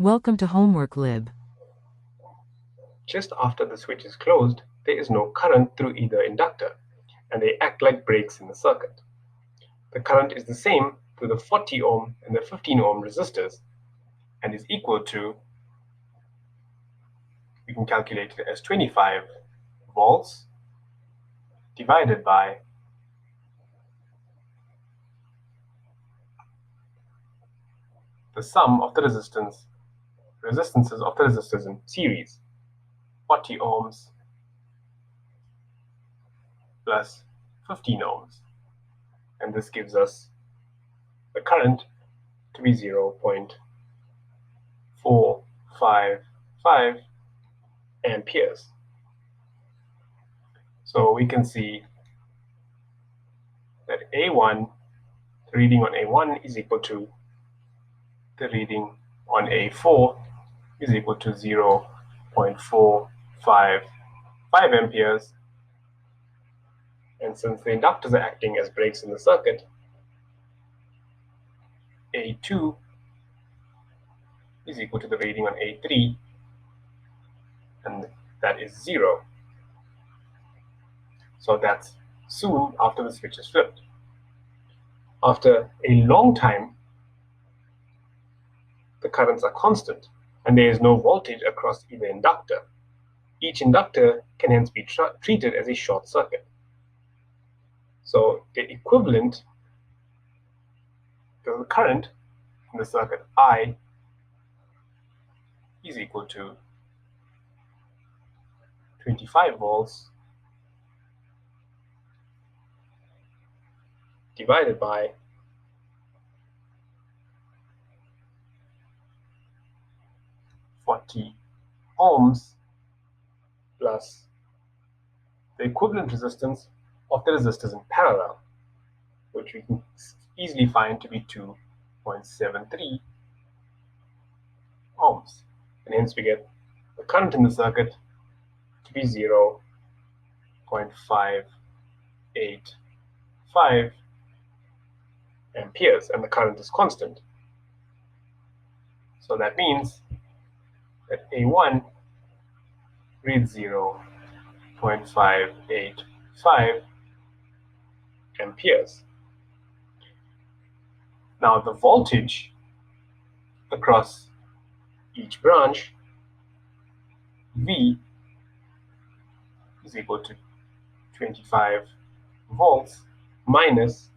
Welcome to Homework Lib. Just after the switch is closed, there is no current through either inductor, and they act like brakes in the circuit. The current is the same through the 40 ohm and the 15 ohm resistors, and is equal to, we can calculate it as 25 volts divided by the sum of the resistances of the resistors in series, 40 ohms plus 15 ohms, and this gives us the current to be 0.455 amperes. So we can see that A1, the reading on A1 is equal to the reading on A4 is equal to 0.455 amperes. And since the inductors are acting as brakes in the circuit, A2 is equal to the reading on A3, and that is 0. So that's soon after the switch is flipped. After a long time, the currents are constant, and there is no voltage across either inductor. Each inductor can hence be treated as a short circuit. So the equivalent to the current in the circuit I is equal to 25 volts divided by 40 ohms plus the equivalent resistance of the resistors in parallel, which we can easily find to be 2.73 ohms. And hence we get the current in the circuit to be 0.585 amperes, and the current is constant. So that means that A1 reads 0.585 amperes. Now the voltage across each branch, V, is equal to 25 volts minus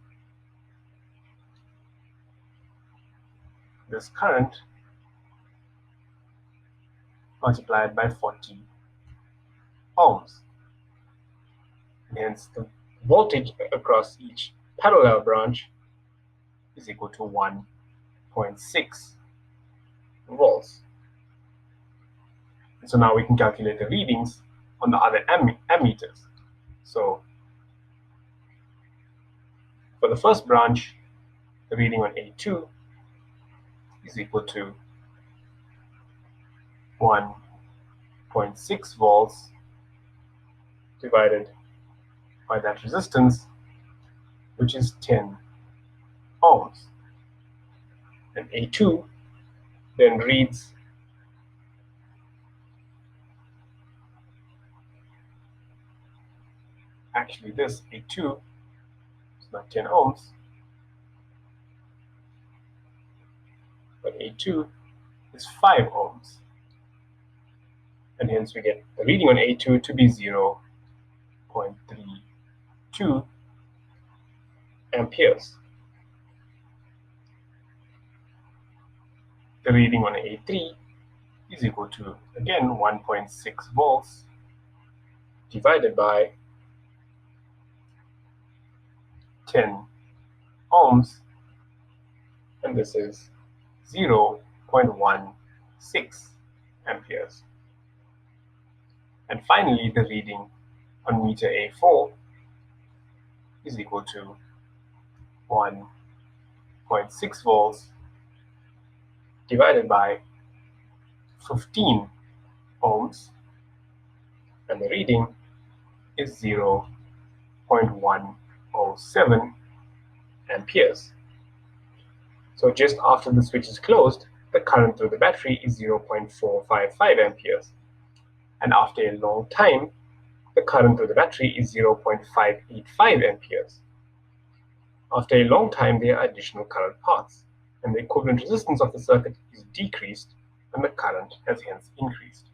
this current multiplied by 40 ohms. And hence the voltage across each parallel branch is equal to 1.6 volts. And so now we can calculate the readings on the other ammeters. So for the first branch, the reading on A2 is equal to 1.6 volts divided by that resistance, which is 10 ohms. And A2 then reads this A2 is not 10 ohms, but A2 is 5 ohms. And hence we get the reading on A2 to be 0.32 amperes. The reading on A3 is equal to, again, 1.6 volts divided by 10 ohms, and this is 0.16 amperes. And finally, the reading on meter A4 is equal to 1.6 volts divided by 15 ohms, and the reading is 0.107 amperes. So just after the switch is closed, the current through the battery is 0.455 amperes. And after a long time, the current through the battery is 0.585 amperes. After a long time, there are additional current paths, and the equivalent resistance of the circuit is decreased, and the current has hence increased.